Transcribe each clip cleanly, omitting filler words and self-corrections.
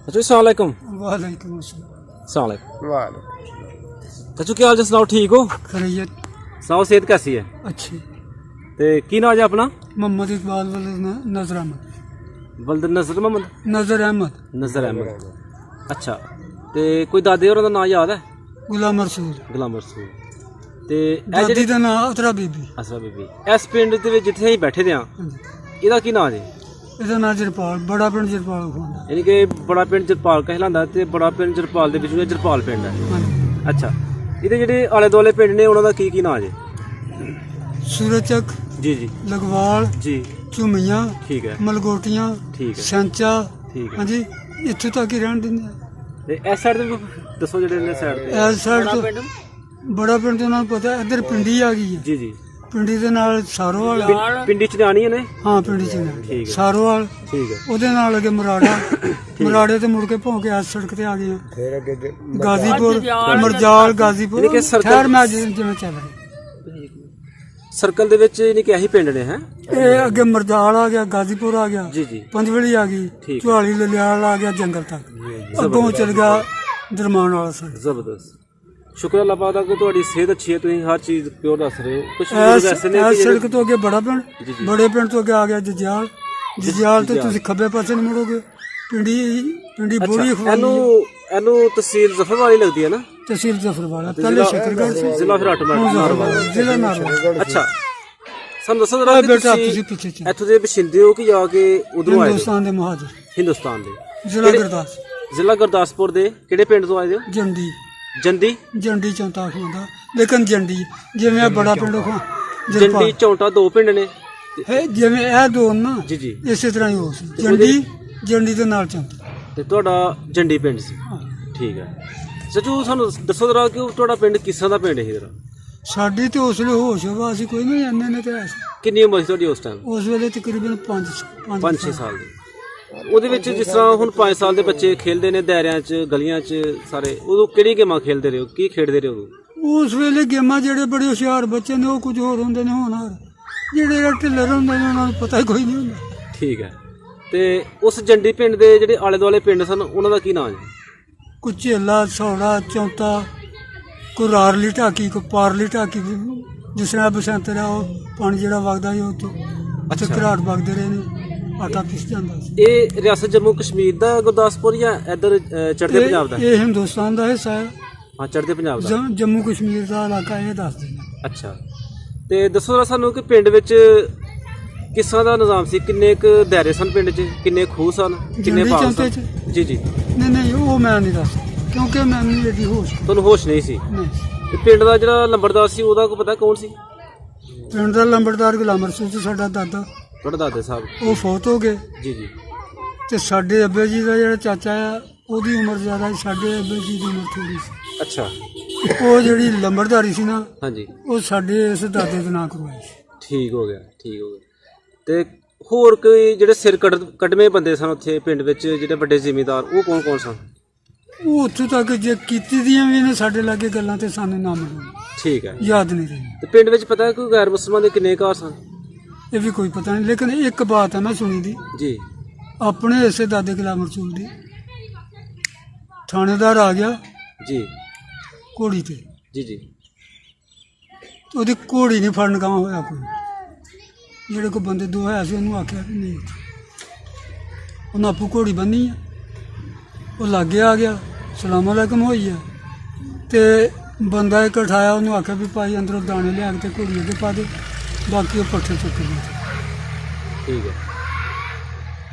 चाचू सलामकुम। वालेकुम अस्सलाम। सलाम। चाचू क्या हाल जी, सुनाओ ठीक हो? खैरियत सुनाओ सेहत कैसी है? अच्छी। ते की नाम है अपना? मोहम्मद इकबाल नजर अहमद। बलदर नजर मोहम्मद नजर अहमद। नजर अहमद। अच्छा, ते कोई दादे होर दा नाम याद है? गुलाम रसूल। गुलाम रसूल। ते दादी का नाम अतरा बीबी। असरा बीबी। इस पिंड दे विच जिथे असीं बैठे दे हां, ਇਹਦਾ ਕੀ ਨਾਮ ਜੀ? ਇਹਦਾ ਨਾਮ ਜਰਪਾਲ, ਬੜਾ ਪਿੰਡ ਜਰਪਾਲ ਖਵਾਉਂਦਾ। ਯਾਨੀ ਕਿ ਬੜਾ ਪਿੰਡ ਜਰਪਾਲ ਕਹਿਲਾਂਦਾ ਤੇ ਬੜਾ ਪਿੰਡ ਜਰਪਾਲ ਦੇ ਵਿੱਚੋਂ ਜਰਪਾਲ ਪਿੰਡ ਹੈ। ਹਾਂਜੀ। ਅੱਛਾ, ਇਹਦੇ ਜਿਹੜੇ ਆਲੇ ਦੁਆਲੇ ਪਿੰਡ ਨੇ ਉਹਨਾਂ ਦਾ ਕੀ ਨਾਮ ਜੀ? ਸੂਰਜ ਚੱਕ ਜੀ ਜੀ ਲਗਵਾਲ ਜੀ। ਝੁਮੀਆਂ ਠੀਕ ਹੈ, ਮਲਗੋਟੀਆਂ ਠੀਕ ਹੈ, ਸੈਂਚਾ। ਠੀਕ ਹੈ। ਹਾਂਜੀ, ਇੱਥੋਂ ਤੱਕ ਹੀ ਰਹਿਣ ਦਿੰਦੇ ਆ। ਤੇ ਇਸ ਸਾਈਡ ਤੇ ਦੱਸੋ, ਜਿਹੜੇ ਨੇ ਸਾਈਡ ਤੇ ਇਸ ਸਾਈਡ ਤੋਂ ਬੜਾ ਪਿੰਡ ਤੋਂ ਉਹਨਾਂ ਨੂੰ ਪਤਾ, ਇੱਧਰ ਪਿੰਡੀ ਆ ਗਈ ਹੈ। ਜੀ ਜੀ। ਪਿੰਡੀ ਦੇ ਨਾਲ ਸਾਰੋਵਾਲ। ਪਿੰਡੀ ਚ ਜਾਣੀ ਨੇ? ਹਾਂ, ਪਿੰਡੀ ਚ ਠੀਕ ਹੈ। ਸਾਰੋਵਾਲ। ਠੀਕ ਹੈ। ਉਹਦੇ ਨਾਲ ਅੱਗੇ ਮਰਾੜਾ। ਮਰਾੜੇ ਤੇ ਮੁੜ ਕੇ ਭੌਂਕੇ ਇਸ ਸੜਕ ਤੇ ਆ ਗਏ। ਫਿਰ ਅੱਗੇ ਗਾਜ਼ੀਪੁਰ, ਮਰਜਾਲ, ਗਾਜ਼ੀਪੁਰ। ਖੈਰ ਮੈਂ ਜਿਵੇਂ ਚੱਲ ਰਿਹਾ ਸਰਕਲ ਦੇ ਵਿੱਚ ਯਾਨੀ ਕਿ ਇਹੀ ਪਿੰਡ ਨੇ ਹੈ। ਇਹ ਅੱਗੇ ਮਰਜਾਲ ਆ ਗਿਆ, ਗਾਜ਼ੀਪੁਰ ਆ ਗਿਆ, ਜੀ ਜੀ, ਪੰਜਵੜੀ ਆ ਗਈ, ਝੁਆਲੀ ਲਲਿਆਲ ਆ ਗਿਆ, ਜੰਗਲ ਤੱਕ ਅੱਗੋਂ ਚੱਲ ਗਿਆ ਦਰਮਾਨ ਵਾਲਾ ਸਾਈਡ। ਜ਼ਬਰਦਸਤ। ਸ਼ੁਕਰ ਅੱਲਾਹ ਪਾਕ ਦਾ ਕਿ ਤੁਹਾਡੀ ਸਿਹਤ ਅੱਛੀ ਹੈ, ਤੁਸੀਂ ਹਰ ਚੀਜ਼ ਪਿਓਰ ਦੱਸ ਰਹੇ ਹੋ। ਕੁਝ ਐਸੇ ਨੇ ਕਿ ਸੜਕ ਤੋਂ ਅੱਗੇ ਬੜਾ ਪਿੰਡ, ਬੜੇ ਪਿੰਡ ਤੋਂ ਅੱਗੇ ਆ ਗਿਆ ਜਜਿਆਲ। ਜਜਿਆਲ ਤੇ ਤੁਸੀਂ ਖੱਬੇ ਪਾਸੇ ਨੂੰ ਮੁੜੋਗੇ ਪਿੰਡੀ ਬੋੜੀ। ਇਹਨੂੰ ਤਹਿਸੀਲ ਜ਼ਫਰਵਾਲੀ ਲੱਗਦੀ ਹੈ ਨਾ? ਤਹਿਸੀਲ ਜ਼ਫਰਵਾਲਾ, ਪਹਿਲੇ ਸ਼ਕਰਗੜ੍ਹ ਸੀ, ਜ਼ਿਲ੍ਹਾ ਫਿਰ ਨਾਰਵਾਲ, ਜ਼ਿਲ੍ਹਾ ਨਾਰਵਾਲ। ਅੱਛਾ, ਸਾਨੂੰ ਦੱਸੋ ਜਰਾ ਕਿ ਤੁਸੀਂ ਇੱਥੋਂ ਦੇ ਬਸ਼ਿੰਦੇ ਹੋ ਕਿ ਜਾ ਕੇ ਉਧਰੋਂ ਆਏ? ਹਿੰਦੁਸਤਾਨ ਦੇ ਮੁਹਾਜਿਰ। ਹਿੰਦੁਸਤਾਨ ਦੇ ਜ਼ਿਲ੍ਹਾ ਗੁਰਦਾਸਪੁਰ ਦੇ ਕਿਹੜੇ ਪਿੰਡ ਤੋਂ ਆਏ ਹੋ? ਜੰਡੀ। ਜੰਡੀ ਚੌਂਟਾ ਖੁੰਦਾ, ਲੇਕਿਨ ਜੰਡੀ ਜਿਵੇਂ ਬੜਾ ਪਿੰਡ ਜੰਡੀ ਚੌਂਟਾ ਦੋ ਪਿੰਡ ਨੇ ਜਿਵੇਂ ਇਹ ਦੋ ਨਾ। ਜੀ ਜੀ। ਇਸੇ ਤਰ੍ਹਾਂ ਹੀ ਹੋ ਸੀ। ਜੰਡੀ ਦੇ ਨਾਲ ਚੌਂਟਾ ਤੇ ਤੁਹਾਡਾ ਜੰਡੀ ਪਿੰਡ ਸੀ। ਠੀਕ ਹੈ। ਚਾਚੂ ਸਾਨੂੰ ਦੱਸੋ ਜਰਾ ਕਿ ਤੁਹਾਡਾ ਪਿੰਡ ਕਿਸ ਤਰ੍ਹਾਂ ਦਾ ਪਿੰਡ ਹੈ? ਜਰਾ ਸਾਡੀ ਤੇ ਉਸ ਵੇਲੇ ਹੋਸ਼ ਹਵਾ ਸੀ ਕੋਈ ਨਹੀਂ, ਇੰਨੇ ਨੇ ਤੇ ਕਿੰਨੀ ਉਮਰ ਸੀ ਤੁਹਾਡੀ ਉਸ ਟਾਈਮ? ਉਸ ਵੇਲੇ ਤਕਰੀਬਨ 5-6 ਸਾਲ ਦੀ। ਉਹਦੇ ਵਿੱਚ ਜਿਸ ਤਰ੍ਹਾਂ ਹੁਣ 5 ਸਾਲ ਦੇ ਬੱਚੇ ਖੇਲਦੇ ਨੇ ਦਾਇਰਿਆਂ 'ਚ, ਗਲੀਆਂ 'ਚ ਸਾਰੇ, ਉਦੋਂ ਕਿਹੜੀ ਗੇਮਾਂ ਖੇਲਦੇ ਰਹੇ ਹੋ? ਕੀ ਖੇਡਦੇ ਰਹੇ ਉਦੋਂ? ਉਸ ਵੇਲੇ ਗੇਮਾਂ ਜਿਹੜੇ ਬੜੇ ਹੁਸ਼ਿਆਰ ਬੱਚੇ ਨੇ ਉਹ ਕੁਝ ਹੋਰ ਹੁੰਦੇ ਨੇ, ਹੋਣਹਾਰ। ਜਿਹੜੇ ਢਿੱਲਰ ਹੁੰਦੇ ਨੇ ਉਹਨਾਂ ਨੂੰ ਪਤਾ ਹੀ ਕੋਈ ਨਹੀਂ ਹੁੰਦਾ। ਠੀਕ ਹੈ। ਤੇ ਉਸ ਜੰਡੀ ਪਿੰਡ ਦੇ ਜਿਹੜੇ ਆਲੇ ਦੁਆਲੇ ਪਿੰਡ ਸਨ ਉਹਨਾਂ ਦਾ ਕੀ ਨਾਮ ਹੈ? ਕੋਈ ਝੇਲਾ, ਸੌੜਾ, ਚੌਂਤਾ, ਕੋਈ ਰਾਰਲੀ ਢਾਕੀ, ਕੋਈ ਪਾਰਲੀ ਢਾਕੀ। ਜਿਸ ਤਰ੍ਹਾਂ ਬਸੰਤ ਦਾ ਉਹ ਪਾਣੀ ਜਿਹੜਾ ਵਗਦਾ ਸੀ ਉੱਥੋਂ ਘਰਾਟ ਵਗਦੇ ਰਹੇ ਨੇ, ਆਟਾ ਪਿਸ ਜਾਂਦਾ ਸੀ। ਇਹ ਰਿਆਸਤ ਜੰਮੂ ਕਸ਼ਮੀਰ ਦਾ ਗੁਰਦਾਸਪੁਰ ਜਾਂ ਇੱਧਰ ਚੜ੍ਹਦੇ ਪੰਜਾਬ ਦਾ? ਇਹ ਹਿੰਦੁਸਤਾਨ ਦਾ ਹਿੱਸਾ ਹੈ। ਹਾਂ, ਚੜ੍ਹਦੇ ਪੰਜਾਬ ਦਾ। ਜੰਮੂ ਕਸ਼ਮੀਰ ਦਾ ਇਲਾਕਾ ਇਹ ਦੱਸਦੇ ਨੇ। ਅੱਛਾ, ਤੇ ਦੱਸੋ ਜਰਾ ਸਾਨੂੰ ਕਿ ਪਿੰਡ ਵਿੱਚ ਕਿਸ ਤਰ੍ਹਾਂ ਦਾ ਨਿਜ਼ਾਮ ਸੀ? ਕਿੰਨੇ ਕੁ ਦਾਇਰੇ ਸਨ ਪਿੰਡ 'ਚ? ਕਿੰਨੇ ਖੂਹ ਸਨ? ਕਿੰਨੇ ਬਾਗ ਸਨ? ਜੀ ਜੀ। ਨਹੀਂ, ਉਹ ਮੈਂ ਨਹੀਂ ਦੱਸ, ਕਿਉਂਕਿ ਮੈਨੂੰ ਇਹਦੀ ਹੋਸ਼, ਤੁਹਾਨੂੰ ਹੋਸ਼ ਨਹੀਂ ਸੀ। ਤੇ ਪਿੰਡ ਦਾ ਜਿਹੜਾ ਲੰਬੜਦਾਰ ਸੀ ਉਹਦਾ ਕੋਈ ਪਤਾ ਕੌਣ ਸੀ? ਪਿੰਡ ਦਾ ਲੰਬੜਦਾਰ ਗੁਲਾਮ ਰਸੂਲ ਸੀ, ਸਾਡਾ ਦਾਦਾ। ਤੁਹਾਡਾ ਦਾਦੇ ਸਾਹਿਬ? ਉਹ ਫੌਤ ਹੋ ਗਏ। ਜੀ ਜੀ। ਤੇ ਸਾਡੇ ਅੱਬੇ ਜੀ ਦਾ ਜਿਹੜਾ ਚਾਚਾ ਆ ਉਹਦੀ ਉਮਰ ਜ਼ਿਆਦਾ ਸੀ, ਸਾਡੇ ਅੱਬੇ ਜੀ ਦੀ ਉਮਰ ਥੋੜੀ ਸੀ। ਅੱਛਾ। ਉਹ ਜਿਹੜੀ ਲੰਬੜਦਾਰੀ ਸੀ ਨਾ, ਹਾਂਜੀ, ਉਹ ਸਾਡੇ ਇਸ ਦਾਦੇ ਦੇ ਨਾਂ ਕਰਵਾਈ ਸੀ। ਠੀਕ ਹੋ ਗਿਆ। ਤੇ ਹੋਰ ਕੋਈ ਜਿਹੜੇ ਸਿਰ ਕੱਢਵੇਂ ਬੰਦੇ ਸਨ ਉੱਥੇ ਪਿੰਡ ਵਿੱਚ, ਜਿਹੜੇ ਵੱਡੇ ਜ਼ਿਮੀਂਦਾਰ, ਉਹ ਕੌਣ ਸਨ? ਉਹ ਉੱਥੋਂ ਤੱਕ ਜੇ ਕੀਤੀ ਦੀਆਂ ਵੀ ਨੇ ਸਾਡੇ ਲਾਗੇ ਗੱਲਾਂ ਤੇ ਸਾਨੂੰ ਨਾ ਮਿਲਣ। ਠੀਕ ਹੈ, ਯਾਦ ਨਹੀਂ ਰਹੀ। ਤੇ ਪਿੰਡ ਵਿੱਚ ਪਤਾ ਕੋਈ ਗੈਰ ਮੁਸਲਮਾਨ ਦੇ ਕਿੰਨੇ ਘਰ ਸਨ? ਇਹ ਵੀ ਕੋਈ ਪਤਾ ਨਹੀਂ, ਲੇਕਿਨ ਇੱਕ ਬਾਤ ਹੈ ਮੈਂ ਸੁਣੀ ਦੀ ਜੀ। ਆਪਣੇ ਇਸੇ ਦਾਦੇ ਗੁਲਾਮ ਰਸੂਲ ਦੀ, ਥਾਣੇਦਾਰ ਆ ਗਿਆ ਜੀ ਘੋੜੀ ਤੇ। ਜੀ। ਉਹਦੀ ਘੋੜੀ ਨਹੀਂ ਫੜਨ ਗਾਂ ਹੋਇਆ ਕੋਈ। ਜਿਹੜੇ ਕੋਈ ਬੰਦੇ ਦੋ ਹੈ ਸੀ ਉਹਨੂੰ ਆਖਿਆ ਵੀ ਨਹੀਂ, ਉਹਨੇ ਆਪੂ ਘੋੜੀ ਬੰਨੀ ਆ। ਉਹ ਲਾਗੇ ਆ ਗਿਆ, ਸਲਾਮ ਅਲੈਕਮ ਹੋਈ ਆ, ਤੇ ਬੰਦਾ ਇੱਕ ਉਠਾਇਆ, ਉਹਨੂੰ ਆਖਿਆ ਵੀ ਭਾਈ ਅੰਦਰੋਂ ਦਾਣੇ ਲਿਆ ਕੇ ਤੇ ਘੋੜੀ ਅੱਗੇ ਪਾ ਦੇ, ਬਾਕੀ ਉਹ ਪੱਠੇ ਚੁੱਕ ਗਏ। ਠੀਕ ਹੈ।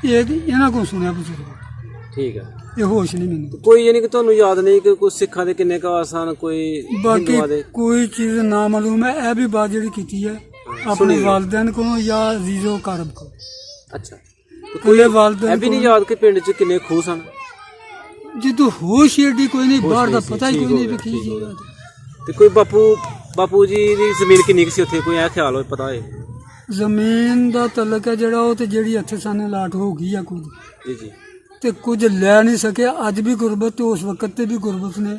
ਇਹਨਾਂ ਕੋਲ ਸੁਣਿਆ ਬਜ਼ੁਰਗ। ਠੀਕ ਹੈ। ਇਹ ਹੋਸ਼ ਨਹੀਂ ਮੈਨੂੰ ਕੋਈ, ਯਾਨੀ ਕਿ ਤੁਹਾਨੂੰ ਯਾਦ ਨਹੀਂ ਕਿ ਕੋਈ ਸਿੱਖਾਂ ਦੇ ਕਿੰਨੇ ਘਰ ਸਨ, ਕੋਈ ਬਾਕੀ ਕੋਈ ਚੀਜ਼ ਨਾ ਮਾਲੂਮ ਹੈ। ਇਹ ਵੀ ਬਾਤ ਜਿਹੜੀ ਕੀਤੀ ਹੈ ਆਪਣੇ ਵਾਲਦੈਨ ਕੋਲੋਂ ਜਾਂ ਅਜ਼ੀਜ਼ੋ ਕਾਰਬ ਕੋਲ। ਅੱਛਾ। ਕੋਈ ਵਾਲਦੈਨ ਵੀ ਨਹੀਂ ਯਾਦ ਕਿ ਪਿੰਡ 'ਚ ਕਿੰਨੇ ਖੂਹ ਸਨ? ਜਦੋਂ ਹੋਸ਼ ਏਡੀ ਕੋਈ ਨਹੀਂ, ਬਾਹਰ ਦਾ ਪਤਾ ਹੀ ਕੋਈ ਨਹੀਂ ਵੀ ਕੀ ਚੀਜ਼ ਹੈ। ਤੇ ਕੋਈ ਬਾਪੂ ਜੀ ਦੀ ਜ਼ਮੀਨ ਕਿੰਨੀ ਕੁ ਸੀ ਉੱਥੇ? ਕੋਈ ਇਹ ਖਿਆਲ ਹੋਏ, ਪਤਾ ਹੈ? ਜ਼ਮੀਨ ਦਾ ਤਲਕ ਹੈ ਜਿਹੜਾ, ਉਹ ਤੇ ਜਿਹੜੀ ਇੱਥੇ ਸਾਨੂੰ ਲਾਟ ਹੋ ਗਈ ਆ ਕੁਝ। ਜੀ। ਤੇ ਕੁਝ ਲੈ ਨਹੀਂ ਸਕਿਆ। ਅੱਜ ਵੀ ਗੁਰਬਤ, ਤੇ ਉਸ ਵਕਤ ਤੇ ਵੀ ਗੁਰਬਤ ਨੇ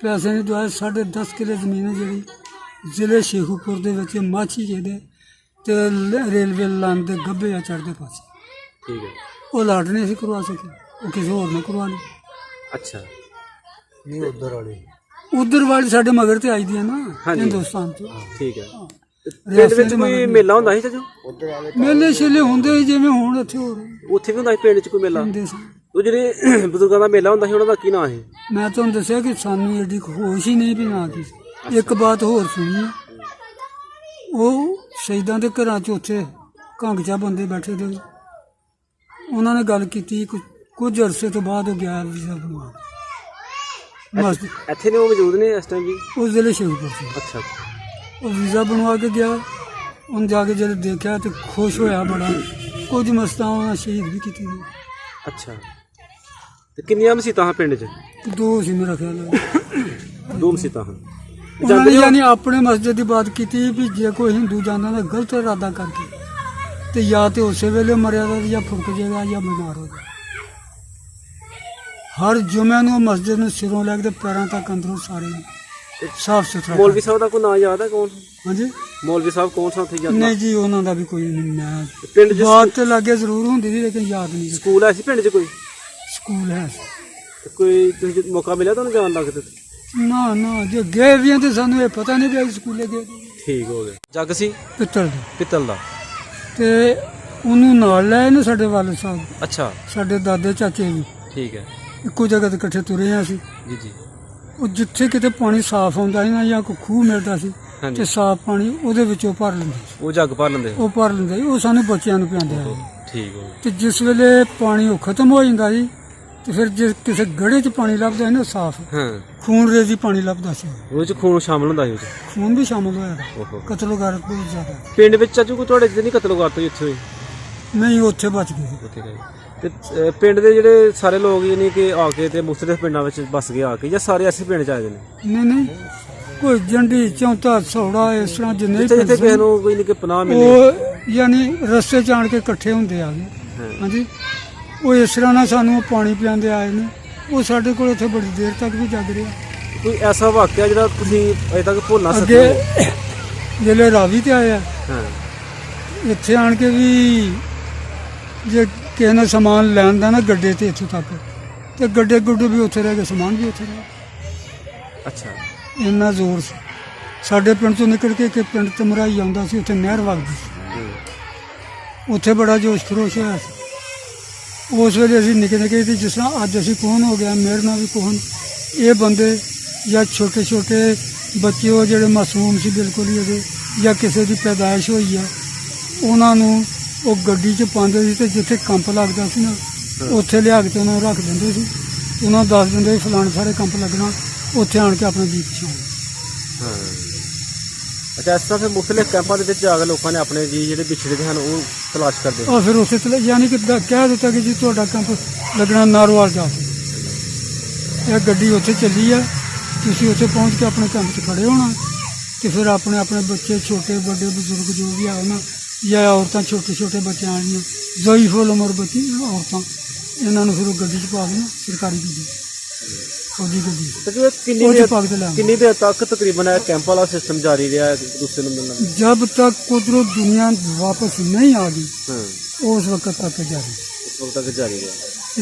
ਪੈਸੇ ਨਹੀਂ ਦਵਾਏ। 10.5 ਕਿੱਲੇ ਜ਼ਮੀਨ ਹੈ ਜਿਹੜੀ ਜ਼ਿਲ੍ਹੇ ਸ਼ੇਖੂਪੁਰ ਦੇ ਵਿੱਚ, ਮਾਛੀ ਜਿਹਦੇ ਤੇ ਰੇਲਵੇ ਲਾਈਨ ਦੇ ਗੱਭੇ ਆ ਚੜ੍ਹਦੇ ਪਾਸੇ। ਠੀਕ ਹੈ। ਉਹ ਲਾਟ ਨਹੀਂ ਸੀ ਕਰਵਾ ਸਕੇ। ਉਹ ਕਿਸੇ ਹੋਰ ਨੇ ਕਰਵਾ ਲਈ। ਅੱਛਾ ਨਹੀਂ ਉਧਰ ਵਾਲੇ ਉਧਰ ਵਾਲੀ ਸਾਡੇ ਮਗਰ ਤੇ ਆਈ ਦੀ ਆ ਨਾ ਹਾਂਜੀ। ਹਿੰਦੁਸਤਾਨ ਤੋਂ। ਠੀਕ ਹੈ। ਪਿੰਡ ਵਿੱਚ ਕੋਈ ਮੇਲਾ ਹੁੰਦਾ ਸੀ ਚਾਚੂ? ਉਧਰ ਵਾਲੇ ਮੇਲੇ ਛੇਲੇ ਹੁੰਦੇ ਸੀ ਜਿਵੇਂ ਹੁਣ ਇੱਥੇ ਹੋ ਰਹੇ ਉੱਥੇ ਵੀ ਹੁੰਦਾ ਸੀ ਪਿੰਡ 'ਚ ਕੋਈ ਮੇਲਾ? ਹੁੰਦੇ ਸੀ। ਉਹ ਜਿਹੜੇ ਬਜ਼ੁਰਗਾਂ ਦਾ ਮੇਲਾ ਹੁੰਦਾ ਸੀ ਉਹਨਾਂ ਦਾ ਕੀ ਨਾਂ ਸੀ? ਮੈਂ ਤੁਹਾਨੂੰ ਦੱਸਿਆ ਕਿ ਸਾਨੂੰ ਏਡੀ ਹੋਸ਼ ਹੀ ਨਹੀਂ ਵੀ ਨਾ ਕੀ। ਇੱਕ ਬਾਤ ਹੋਰ ਸੁਣੀ ਹੈ, ਉਹ ਸ਼ਹੀਦਾਂ ਦੇ ਘਰਾਂ 'ਚ ਉੱਥੇ ਘੰਗਚਾ ਬੰਦੇ ਬੈਠੇ ਤੇ ਉਹਨਾਂ ਨੇ ਗੱਲ ਕੀਤੀ, ਕੁਝ ਅਰਸੇ ਤੋਂ ਬਾਅਦ ਉਹ ਗਿਆ ਵੀਜ਼ਾ ਬਣਵਾ ਮਸਜਿਦ। ਇੱਥੇ ਨੇ ਉਹ ਮੌਜੂਦ ਨੇ ਇਸ ਟਾਈਮ ਵੀ? ਉਸ ਵੇਲੇ ਸ਼ਹੀਦਪੁਰ ਸੀ। ਅੱਛਾ ਉਹ ਵੀਜ਼ਾ ਬਣਵਾ ਕੇ ਗਿਆ। ਉਹਨੇ ਜਾ ਕੇ ਜਦੋਂ ਦੇਖਿਆ ਤੇ ਖੁਸ਼ ਹੋਇਆ ਬੜਾ। ਕੁਝ ਮਸਤਾਂ ਉਹਨਾਂ ਸ਼ਹੀਦ ਵੀ ਕੀਤੀ ਸੀ। ਅੱਛਾ। ਤੇ ਕਿੰਨੀਆਂ ਮਸੀਤਾਂ ਹਨ ਪਿੰਡ 'ਚ? 2 ਸੀ ਮੇਰਾ ਖਿਆਲ ਹੈ। 2 ਮਸੀਤਾਂ ਹਨ। ਉਹਨਾਂ ਨੇ ਯਾਨੀ ਆਪਣੇ ਮਸਜਿਦ ਦੀ ਬਾਤ ਕੀਤੀ ਵੀ ਜੇ ਕੋਈ ਹਿੰਦੂ ਜਾਂਦਾ ਤਾਂ ਗਲਤ ਇਰਾਦਾ ਕਰਕੇ ਤੇ ਜਾਂ ਤੇ ਉਸੇ ਵੇਲੇ ਮਰਿਆ ਦਾ ਜਾਂ ਫੁੱਕ ਜਾਏਗਾ ਜਾਂ ਬਿਮਾਰ ਹੋ ਜਾਏਗਾ। ਹਰ ਜੁਮੇ ਨੂੰ ਮਸਜਿਦ ਨੂੰ ਸਿਰੋਂ ਲੈ ਕੇ ਪੈਰਾਂ ਤੱਕ ਅੰਦਰੋਂ ਸਾਰੇ ਸਾਫ ਸੁਥਰਾ। ਮੌਲਵੀ ਸਾਹਿਬ ਦਾ ਕੋਈ ਨਾਂ ਯਾਦ ਹੈ ਕੌਣ? ਹਾਂਜੀ ਮੌਲਵੀ ਸਾਹਿਬ ਕੌਣ ਸਨ ਉੱਥੇ ਜਾਂਦਾ? ਨਹੀਂ ਜੀ, ਉਹਨਾਂ ਦਾ ਵੀ ਕੋਈ ਨਹੀਂ। ਮੈਂ ਪਿੰਡ 'ਚ ਬਾਤ ਤੇ ਲਾਗੇ ਜ਼ਰੂਰ ਹੁੰਦੀ ਸੀ ਲੇਕਿਨ ਯਾਦ ਨਹੀਂ। ਸਕੂਲ ਹੈ ਸੀ ਪਿੰਡ 'ਚ ਕੋਈ? ਸਕੂਲ ਹੈ ਤੇ ਕੋਈ ਤੁਸੀਂ ਮੌਕਾ ਮਿਲਿਆ ਤੁਹਾਨੂੰ ਜਾਣ ਦਾ ਕਿਤੇ? ਨਾ ਨਾ, ਜੇ ਗਏ ਵੀ ਆ ਤੇ ਸਾਨੂੰ ਇਹ ਪਤਾ ਨਹੀਂ ਵੀ ਅਸੀਂ ਸਕੂਲੇ ਗਏ। ਠੀਕ ਹੋ ਗਿਆ। ਜੱਗ ਸੀ ਪਿੱਤਲ ਦੇ ਪਿੱਤਲ ਦਾ? ਤੇ ਉਹਨੂੰ ਨਾਲ ਲੈ ਨੇ ਸਾਡੇ ਵਾਲਦ ਸਾਹਿਬ, ਅੱਛਾ ਸਾਡੇ ਦਾਦੇ ਚਾਚੇ ਵੀ ਠੀਕ ਹੈ। ਇੱਕੋ ਜਗ੍ਹਾ ਤੇ ਇਕੱਠੇ ਤੁਰੇ ਆ ਅਸੀਂ। ਜੀ ਜੀ। ਉਹ ਜਿੱਥੇ ਕਿਤੇ ਪਾਣੀ ਸਾਫ਼ ਆਉਂਦਾ ਸੀ ਨਾ ਜਾਂ ਕੋਈ ਖੂਹ ਮਿਲਦਾ ਸੀ ਹਾਂਜੀ। ਤੇ ਸਾਫ਼ ਪਾਣੀ ਉਹਦੇ ਵਿੱਚੋਂ ਭਰ ਲੈਂਦੇ ਸੀ। ਉਹ ਜੱਗ ਭਰ ਲੈਂਦੇ? ਉਹ ਭਰ ਲੈਂਦੇ ਸੀ, ਉਹ ਸਾਨੂੰ ਬੱਚਿਆਂ ਨੂੰ ਪਿਆਉਂਦੇ ਆ। ਠੀਕ ਹੋ ਗਿਆ। ਤੇ ਜਿਸ ਵੇਲੇ ਪਾਣੀ ਉਹ ਖਤਮ ਹੋ ਜਾਂਦਾ ਸੀ ਤੇ ਫਿਰ ਜੇ ਕਿਸੇ ਗੜੇ 'ਚ ਪਾਣੀ ਲੱਭਦਾ ਸੀ ਨਾ ਸਾਫ਼, ਹਾਂ ਖੂਨ ਰੇਜ਼ੀ ਪਾਣੀ ਲੱਭਦਾ ਸੀ। ਉਹ 'ਚ ਖੂਨ ਸ਼ਾਮਲ ਹੁੰਦਾ ਸੀ ਉਹ 'ਚ? ਖੂਨ ਵੀ ਸ਼ਾਮਲ ਹੋਇਆ। ਓਹੋ। ਕਤਲੋਗਾਰਤ ਬਹੁਤ ਜ਼ਿਆਦਾ। ਪਿੰਡ ਵਿੱਚ ਚਾਚੂ ਕੋਈ ਤੁਹਾਡੇ 'ਚ ਨਹੀਂ ਕਤਲੋਗਾਰਤ ਹੋਈ ਇੱਥੇ ਹੋਈ? ਨਹੀਂ, ਉੱਥੇ ਬਚ ਗਏ ਸੀ। ਉੱਥੇ ਗਏ ਤੇ ਪਿੰਡ ਦੇ ਜਿਹੜੇ ਸਾਰੇ ਲੋਕ ਯਾਨੀ ਕਿ ਆ ਕੇ ਤੇ ਮੁਖਤਲਿਫ ਪਿੰਡਾਂ ਵਿੱਚ ਬਸ ਗਏ ਆ ਕੇ, ਜਾਂ ਸਾਰੇ ਐਸੇ ਪਿੰਡ 'ਚ ਆਏ ਨੇ? ਨਹੀਂ ਨਹੀਂ, ਕੋਈ ਜੰਡੀ ਚੌਂਤਾ ਸੌੜਾ ਇਸ ਤਰ੍ਹਾਂ ਜਿੰਨੇ ਜਿੱਥੇ ਜਿੱਥੇ ਕਿਸੇ ਨੂੰ ਕੋਈ ਨਹੀਂ ਕਿ ਪਨਾਹ ਮਿਲੇ? ਉਹ ਯਾਨੀ ਰਸਤੇ 'ਚ ਆਣ ਕੇ ਇਕੱਠੇ ਹੁੰਦੇ ਆ ਗਏ। ਹਾਂ। ਹਾਂਜੀ, ਉਹ ਇਸ ਤਰ੍ਹਾਂ ਨਾਲ ਸਾਨੂੰ ਪਾਣੀ ਪਿਆਉਂਦੇ ਆਏ ਨੇ। ਉਹ ਸਾਡੇ ਕੋਲ ਇੱਥੇ ਬੜੀ ਦੇਰ ਤੱਕ ਵੀ ਜਗ ਰਿਹਾ। ਕੋਈ ਐਸਾ ਵਾਕਿਆ ਜਿਹੜਾ ਤੁਸੀਂ ਅਜੇ ਤੱਕ ਭੁੱਲ ਨਾ ਅੱਗੇ ਸਕੋ? ਜਿਹੜੇ ਰਾਵੀ ਤੇ ਆਇਆ ਹਾਂ ਇੱਥੇ ਆਣ ਕੇ ਵੀ ਜੇ ਕਿਸੇ ਨੇ ਸਮਾਨ ਲੈਣ ਦਾ ਨਾ ਗੱਡੇ ਤੇ ਇੱਥੋਂ ਤੱਕ, ਤੇ ਗੱਡੇ ਗੁੱਡੇ ਵੀ ਉੱਥੇ ਰਹਿ ਗਏ, ਸਮਾਨ ਵੀ ਉੱਥੇ ਰਹਿ ਗਿਆ। ਅੱਛਾ। ਇੰਨਾ ਜ਼ੋਰ ਸੀ। ਸਾਡੇ ਪਿੰਡ ਤੋਂ ਨਿਕਲ ਕੇ ਇੱਕ ਪਿੰਡ ਤਮਰਾਈ ਆਉਂਦਾ ਸੀ, ਉੱਥੇ ਨਹਿਰ ਵਗਦੀ ਸੀ। ਹੂੰ। ਉੱਥੇ ਬੜਾ ਜੋਸ਼ ਖਰੋਸ਼ ਹੋਇਆ ਸੀ। ਉਸ ਵੇਲੇ ਅਸੀਂ ਨਿੱਕੇ ਨਿੱਕੇ ਸੀ, ਜਿਸ ਤਰ੍ਹਾਂ ਅੱਜ ਅਸੀਂ ਕੌਣ ਹੋ ਗਿਆ, ਮੇਰੇ ਨਾਲ ਵੀ ਕੌਣ। ਇਹ ਬੰਦੇ ਜਾਂ ਛੋਟੇ ਛੋਟੇ ਬੱਚੇ ਉਹ ਜਿਹੜੇ ਮਾਸੂਮ ਸੀ ਬਿਲਕੁਲ ਹੀ ਉਹਦੇ, ਜਾਂ ਕਿਸੇ ਦੀ ਪੈਦਾਇਸ਼ ਹੋਈ ਹੈ, ਉਹਨਾਂ ਨੂੰ ਉਹ ਗੱਡੀ 'ਚ ਪਾਉਂਦੇ ਸੀ ਤੇ ਜਿੱਥੇ ਕੰਪ ਲੱਗਦਾ ਸੀ ਨਾ ਉੱਥੇ ਲਿਆ ਕੇ ਤੇ ਉਹਨਾਂ ਨੂੰ ਰੱਖ ਦਿੰਦੇ ਸੀ। ਉਹਨਾਂ ਨੂੰ ਦੱਸ ਦਿੰਦੇ ਸੀ ਫਲਾਣੇ ਸਾਰੇ ਕੰਪ ਲੱਗਣਾ, ਉੱਥੇ ਆਣ ਕੇ ਆਪਣਾ ਜੀਪ ਛਾਉਣਾ। ਹਾਂ। ਅੱਛਾ, ਇਸ ਤਰ੍ਹਾਂ ਫਿਰ ਮੁਖਤਲਿਫ ਕੈਂਪਾਂ ਦੇ ਵਿੱਚ ਜਾ ਕੇ ਲੋਕਾਂ ਨੇ ਆਪਣੇ ਜੀ ਜਿਹੜੇ ਵਿਛੜੇ ਦੇ ਹਨ ਉਹ ਤਲਾਸ਼ ਕਰਦੇ? ਉਹ ਫਿਰ ਉੱਥੇ ਯਾਨੀ ਕਿ ਕਹਿ ਦਿੱਤਾ ਕਿ ਜੀ ਤੁਹਾਡਾ ਕੰਪ ਲੱਗਣਾ ਨਾਰੋਵਾਲ ਜਾ ਕੇ। ਇਹ ਗੱਡੀ ਉੱਥੇ ਚੱਲੀ ਆ, ਤੁਸੀਂ ਉੱਥੇ ਪਹੁੰਚ ਕੇ ਆਪਣੇ ਕੰਪ 'ਚ ਖੜੇ ਹੋਣਾ ਤੇ ਫਿਰ ਆਪਣੇ ਆਪਣੇ ਬੱਚੇ ਛੋਟੇ ਵੱਡੇ ਬਜ਼ੁਰਗ ਜੋ ਵੀ ਆ ਨਾ, ਜਾਂ ਔਰਤਾਂ ਛੋਟੇ ਛੋਟੇ ਬੱਚੇ ਆਣੀਆਂ, ਜ਼ਈਫੁਲ ਉਮਰ ਬੱਚੀ ਔਰਤਾਂ, ਇਹਨਾਂ ਨੂੰ ਫਿਰ ਉਹ ਗੱਡੀ 'ਚ ਪਾ ਦੇਣਾ, ਸਰਕਾਰੀ ਗੱਡੀ, ਫੌਜੀ ਗੱਡੀ। ਤੇ ਜੀ ਇਹ ਕਿੰਨੀ ਦੇਰ ਤੱਕ ਤਕਰੀਬਨ ਇਹ ਕੈਂਪ ਵਾਲਾ ਸਿਸਟਮ ਜਾਰੀ ਰਿਹਾ ਇੱਕ ਦੂਸਰੇ ਨੂੰ ਮਿਲਣਾ? जब तक कुदरत दुनिया वापस नहीं आ गई ਹਾਂ उस वक्त तक जारी। ਉਸ ਵਕਤ ਤੱਕ ਜਾਰੀ ਰਿਹਾ।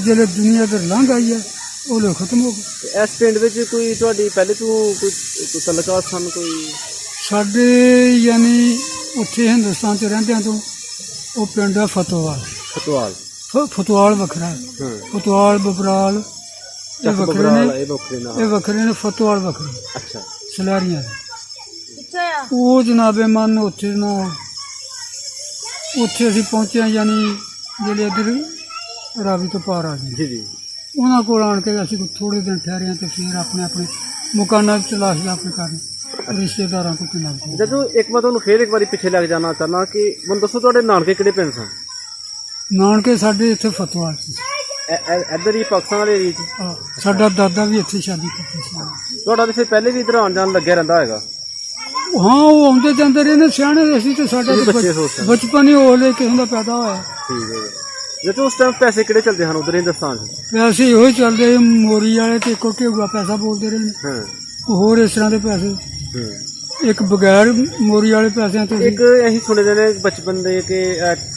जब दुनिया फिर लंघ आई है वो लोग खत्म हो गए। ਤੇ ਇਸ ਪਿੰਡ ਵਿੱਚ ਕੋਈ ਤੁਹਾਡੀ ਪਹਿਲੇ ਤੋਂ ਕੋਈ ਤਲਕਾਤ ਸਨ ਕੋਈ? ਸਾਡੇ ਯਾਨੀ ਉੱਥੇ ਹਿੰਦੁਸਤਾਨ 'ਚ ਰਹਿੰਦਿਆਂ ਤੋਂ ਉਹ ਪਿੰਡ ਆ ਫਤੋਵਾਲ। ਫਤਵਾਲ? ਫਤੋਵਾਲ ਵੱਖਰਾ ਹੈ। ਹਾਂ। ਫਤੋਵਾਲ ਬਬਰਾਲ ਇਹ ਚੱਕ ਵੱਖਰੇ ਬਬਰਾਲ ਨੇ, ਇਹ ਵੱਖਰੇ ਨਾ? ਇਹ ਵੱਖਰੇ ਨੇ, ਫਤੋਵਾਲ ਵੱਖਰੇ, ਅੱਛਾ। ਸਲਾਰੀਆਂ ਦੇ। ਉਹ ਜਨਾਬੇ ਮਨ ਉੱਥੇ ਨਾ, ਉੱਥੇ ਅਸੀਂ ਪਹੁੰਚੇ ਯਾਨੀ ਜਿਹੜੇ ਇੱਧਰ ਰਾਵੀ ਤੋਂ ਪਾਰ ਆ ਗਏ। ਜੀ ਜੀ। ਉਹਨਾਂ ਕੋਲ ਆਣ ਕੇ ਅਸੀਂ ਥੋੜੇ ਦਿਨ ਠਹਿਰੇ ਤੇ ਫਿਰ ਆਪਣੇ ਆਪਣੇ ਮਕਾਨਾਂ 'ਚ ਤਲਾਸ਼ ਆਪਣੇ ਕਰਨ ਰਿਸ਼ਤੇਦਾਰਾਂ ਕੋਲ ਕਿੰਨਾ। ਜਦੋਂ ਇੱਕ ਮੈਂ ਤੁਹਾਨੂੰ ਫੇਰ ਇੱਕ ਵਾਰੀ ਪਿੱਛੇ ਲੈ ਕੇ ਜਾਣਾ ਚਾਹੁੰਦਾ ਕਿ ਮੈਨੂੰ ਦੱਸੋ ਤੁਹਾਡੇ ਨਾਨਕੇ ਕਿਹੜੇ ਪਿੰਡ ਸਨ? ਨਾਨਕੇ ਸਾਡੇ ਇੱਥੇ ਫਤਵਾਲ 'ਚ। ਇੱਧਰ ਹੀ ਪਾਕਿਸਤਾਨ ਵਾਲੇ ਏਰੀਏ 'ਚ? ਹਾਂ, ਸਾਡਾ ਦਾਦਾ ਵੀ ਇੱਥੇ ਸ਼ਾਦੀ ਕੀਤੀ ਸੀ। ਤੁਹਾਡਾ ਤਾਂ ਫਿਰ ਪਹਿਲੇ ਵੀ ਇੱਧਰ ਆਉਣ ਜਾਣ ਲੱਗਿਆ ਰਹਿੰਦਾ ਹੈਗਾ? ਹਾਂ, ਉਹ ਆਉਂਦੇ ਜਾਂਦੇ ਰਹੇ ਨੇ ਸਿਆਣੇ। ਅਸੀਂ ਤੇ ਸਾਡਾ ਤੁਸੀਂ ਤਾਂ ਬੱਚੇ ਸੋਚਦੇ? ਬਚਪਨ ਹੀ ਉਹ ਲੈ ਕਿਸੇ ਦਾ ਪੈਦਾ ਹੋਇਆ। ਠੀਕ ਹੈ। ਜਦੋਂ ਉਸ ਟਾਈਮ ਪੈਸੇ ਕਿਹੜੇ ਚੱਲਦੇ ਹਨ ਉਧਰ ਹਿੰਦੁਸਤਾਨ 'ਚ? ਪੈਸੇ ਇਹੋ ਹੀ ਚੱਲਦੇ, ਮੋਰੀ ਵਾਲੇ ਤੇ ਇੱਕੋ ਘੇਊਆ ਪੈਸਾ ਬੋਲਦੇ ਰਹੇ ਨੇ, ਹਾਂ। ਹੋਰ ਇਸ ਤਰ੍ਹਾਂ ਦੇ ਪੈਸੇ। ਹੂੰ। ਇੱਕ ਬਗੈਰ ਮੋਰੀ ਵਾਲੇ ਪੈਸਿਆਂ ਤੋਂ ਇੱਕ ਅਸੀਂ ਸੁਣੇ ਦੇ ਨੇ ਬਚਪਨ ਦੇ ਕਿ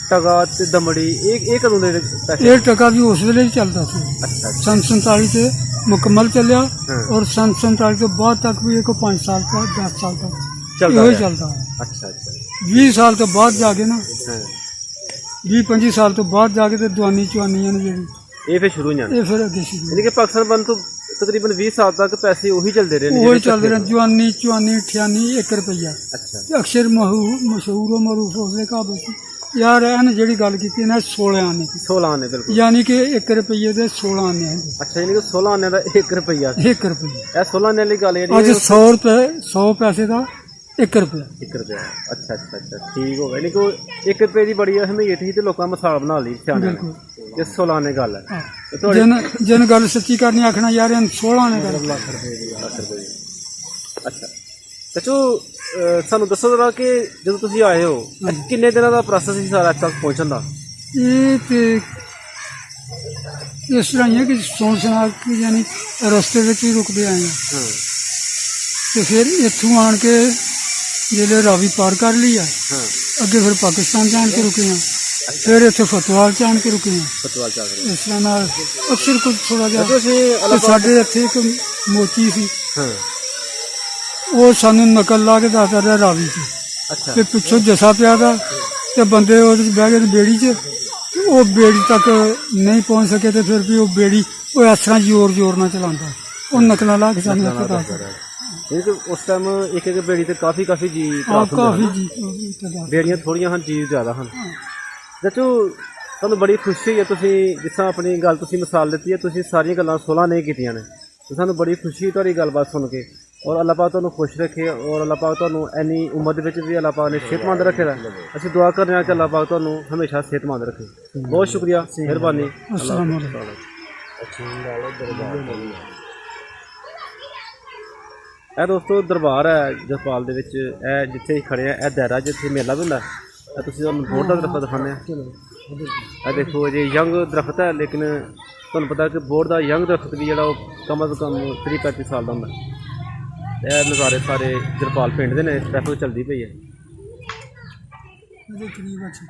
ਟਗਾ ਤੇ ਦਮੜੀ ਇਹ ਕਦੋਂ ਦੇ ਪੈਸੇ? ਇਹ ਟਕਾ ਵੀ ਉਸ ਵੇਲੇ ਹੀ ਚੱਲਦਾ ਸੀ। ਅੱਛਾ ਅੱਛਾ ਸੰਨ 47 ਤੇ ਮੁਕੰਮਲ ਚੱਲਿਆ ਹਾਂ। ਔਰ ਸੰਨ 47 ਤੋਂ ਬਾਅਦ ਤੱਕ ਵੀ ਇਹ 5 ਸਾਲ ਤੱਕ 10 ਸਾਲ ਤੱਕ ਚੱਲਦਾ ਇਹੋ ਹੀ ਰਿਹਾ। ਚੱਲਦਾ ਹੈ। ਅੱਛਾ ਅੱਛਾ 20 ਸਾਲ ਤੋਂ ਬਾਅਦ ਜਾ ਕੇ ਨਾ ਹਾਂ 20-25 ਸਾਲ ਤੋਂ ਬਾਅਦ ਜਾ ਕੇ ਤੇ ਦਵਾਨੀ ਚਵਾਨੀਆਂ ਨੇ ਜਿਹੜੀ ਇਹ ਫਿਰ ਸ਼ੁਰੂ ਹੋ ਜਾਣਾ ਇਹ ਫਿਰ ਅੱਗੇ ਸ਼ੁਰੂ ਯਾਨੀ ਕਿ ਪਾਕਿਸਤਾਨ ਬੰਦ ਤੋਂ ਤਕਰੀਬਨ 20 ਸਾਲ ਤੱਕ ਪੈਸੇ ਉਹੀ ਚੱਲਦੇ ਰਹੇ ਨੇ ਉਹ ਜਿਹੜੇ ਚੱਲਦੇ ਰਹੇ ਇਕੱਠੇ। ਜਵਾਨੀ ਚਵਾਨੀ 98 1 ਰੁਪਈਆ ਅੱਛਾ ਤੇ ਅਕਸਰ ਮਸ਼ਹੂਰ ਉਹ ਮਰੂਫ ਉਸਦੇ ਕਾਬਲ ਸੀ। ਯਾਰ ਇਹਨੇ ਜਿਹੜੀ ਗੱਲ ਕੀਤੀ ਨਾ 16 ਆਨੇ 16 ਆਨੇ ਬਿਲਕੁਲ। ਯਾਨੀ ਕਿ 1 ਰੁਪਈਏ ਦੇ 16 ਆਨੇ ਹੁੰਦੇ ਅੱਛਾ ਯਾਨੀ ਕਿ 16 ਆਨੇ ਦਾ 1 ਰੁਪਈਆ 1 ਰੁਪਈਆ। ਇਹ 16 ਆਨੇ ਵਾਲੀ ਗੱਲ ਅੱਜ ਜਿਹੜੀ 100 ਰੁਪਏ 100 ਪੈਸੇ ਦਾ 1 ਰੁਪਇਆ 1 ਰੁਪਇਆ। ਅੱਛਾ ਅੱਛਾ ਅੱਛਾ ਠੀਕ ਹੋ ਗਿਆ ਯਾਨੀ ਕਿ 1 ਰੁਪਏ ਦੀ ਬੜੀ ਅਹਿਮੀਅਤ ਸੀ ਤੇ ਲੋਕਾਂ ਮਿਸਾਲ ਬਣਾ ਲਈ ਸਿਆਣਿਆਂ ਨੇ ਬਿਲਕੁਲ। ਇਹ 16 ਆਨੇ ਗੱਲ ਹੈ ਹਾਂ। ਤੇ ਤੁਹਾਡੇ ਜਿਨ ਗੱਲ ਸੱਚੀ ਕਰਨੀ ਆਖਣਾ ਯਾਰ ਇਹਨੂੰ 16 ਨੇ ਕਰ ਲੱਖ ਰੁਪਏ ਦੀ। ਅੱਛਾ ਚਾਚੂ ਸਾਨੂੰ ਦੱਸੋ ਜਰਾ ਕਿ ਜਦੋਂ ਤੁਸੀਂ ਆਏ ਹੋ ਇਹ ਕਿੰਨੇ ਦਿਨਾਂ ਦਾ ਪ੍ਰੋਸੈਸ ਸੀ ਸਾਰਾ ਇੱਥੇ ਤੱਕ ਪਹੁੰਚਣ ਦਾ? ਇਹ ਤੇ ਇਸ ਤਰ੍ਹਾਂ ਹੀ ਹੈ ਕਿ ਸੋਚ ਸੁਣਾ ਕੇ ਯਾਨੀ ਰਸਤੇ ਵਿੱਚ ਹੀ ਰੁਕਦੇ ਆਏ ਹਾਂ ਹਾਂ ਤੇ ਫਿਰ ਇੱਥੋਂ ਆਣ ਕੇ ਜਿਹੜੇ ਰਾਵੀ ਪਾਰ ਕਰ ਲਈ ਆ ਹਾਂ ਅੱਗੇ ਫਿਰ ਪਾਕਿਸਤਾਨ ਜਾਣ ਕੇ ਰੁਕੇ ਹਾਂ ਫਿਰ ਇੱਥੇ ਫਤਵਾਲ ਚ ਆਣ ਕੇ ਰੁਕੇ ਹਾਂ। ਫਤਵਾਲ ਚੱਲ ਰਿਹਾ ਇਸ ਤਰ੍ਹਾਂ ਨਾਲ ਅਕਸਰ ਕੁਝ ਥੋੜਾ ਜਿਹਾ ਤੁਸੀਂ ਤੇ ਸਾਡੇ ਇੱਥੇ ਇੱਕ ਮੋਚੀ ਸੀ ਹਾਂ ਉਹ ਸਾਨੂੰ ਨਕਲ ਲਾ ਕੇ ਦੱਸਦਾ ਰਿਹਾ ਰਾਵੀ ਚ ਅੱਛਾ ਤੇ ਪਿੱਛੋਂ ਜੱਸਾ ਪਿਆ ਦਾ ਤੇ ਬੰਦੇ ਉਹਦੇ ਚ ਬਹਿ ਗਏ ਨੇ ਬੇੜੀ 'ਚ ਤੇ ਉਹ ਬੇੜੀ ਤੱਕ ਨਹੀਂ ਪਹੁੰਚ ਸਕੇ ਤੇ ਫਿਰ ਵੀ ਉਹ ਬੇੜੀ ਉਹ ਇਸ ਤਰ੍ਹਾਂ ਜ਼ੋਰ ਨਾਲ ਚਲਾਉਂਦਾ ਉਹ ਨਕਲਾਂ ਲਾ ਕੇ ਸਾਨੂੰ ਪਤਾ ਇਹ ਕਿ ਉਸ ਟਾਈਮ ਇੱਕ ਇੱਕ ਬੇੜੀ ਤੇ ਕਾਫੀ ਜੀ ਪ੍ਰਾਪਤ ਕਾਫੀ ਹੁੰਦੇ ਜੀ ਹਨ। ਬੇੜੀਆਂ ਥੋੜੀਆਂ ਹਨ ਜੀ ਜ਼ਿਆਦਾ ਹਨ। ਚਾਚੂ ਤੁਹਾਨੂੰ ਬੜੀ ਖੁਸ਼ੀ ਹੈ ਤੁਸੀਂ ਜਿਸ ਤਰ੍ਹਾਂ ਆਪਣੀ ਗੱਲ ਤੁਸੀਂ ਮਿਸਾਲ ਦਿੱਤੀ ਹੈ ਤੁਸੀਂ ਸਾਰੀਆਂ ਗੱਲਾਂ 16 ਨਹੀਂ ਕੀਤੀਆਂ ਨੇ ਤੇ ਸਾਨੂੰ ਬੜੀ ਖੁਸ਼ੀ ਤੁਹਾਡੀ ਗੱਲਬਾਤ ਸੁਣ ਕੇ ਔਰ ਅੱਲਾਹ ਪਾਕ ਤੁਹਾਨੂੰ ਖੁਸ਼ ਰੱਖੇ ਔਰ ਅੱਲਾਹ ਪਾਕ ਤੁਹਾਨੂੰ ਇੰਨੀ ਉਮਰ ਦੇ ਵਿੱਚ ਵੀ ਅੱਲਾਹ ਪਾਕ ਨੇ ਸਿਹਤਮੰਦ ਰੱਖੇਗਾ। ਅਸੀਂ ਦੁਆ ਕਰਨੇ ਹਾਂ ਕਿ ਅੱਲਾਹ ਪਾਕ ਤੁਹਾਨੂੰ ਹਮੇਸ਼ਾ ਸਿਹਤਮੰਦ ਰੱਖੇ। ਬਹੁਤ ਸ਼ੁਕਰੀਆ ਮਿਹਰਬਾਨੀ। ਅਸਲਾਮ ਵਾਲੇਕੁਮ। ਇਹ ਦੋਸਤੋ ਦਰਬਾਰ ਹੈ ਜਸਪਾਲ ਦੇ ਵਿੱਚ ਇਹ ਜਿੱਥੇ ਅਸੀਂ ਖੜੇ ਆ ਇਹ ਦਾਇਰਾ ਜਿੱਥੇ ਮੇਲਾ ਵੀ ਹੁੰਦਾ ਇਹ ਤੁਸੀਂ ਤੁਹਾਨੂੰ ਬੋਰਡ ਦਾ ਦਰਖਤ ਦਿਖਾਉਂਦੇ ਆ। ਇਹ ਦੇਖੋ ਜੇ ਯੰਗ ਦਰਖਤ ਹੈ ਲੇਕਿਨ ਤੁਹਾਨੂੰ ਪਤਾ ਕਿ ਬੋਰਡ ਦਾ ਯੰਗ ਦਰਖਤ ਵੀ ਜਿਹੜਾ ਉਹ ਕਮ ਅਜ਼ ਕਮ 30-35 ਸਾਲ ਦਾ ਹੁੰਦਾ। ਇਹ ਨਜ਼ਾਰੇ ਸਾਰੇ ਜਸਪਾਲ ਪਿੰਡ ਦੇ ਨੇ ਟ੍ਰੈਫਿਕ ਚੱਲਦੀ ਪਈ ਹੈ। ਇਹਦੇ ਕਰੀਬ ਅੱਛੀ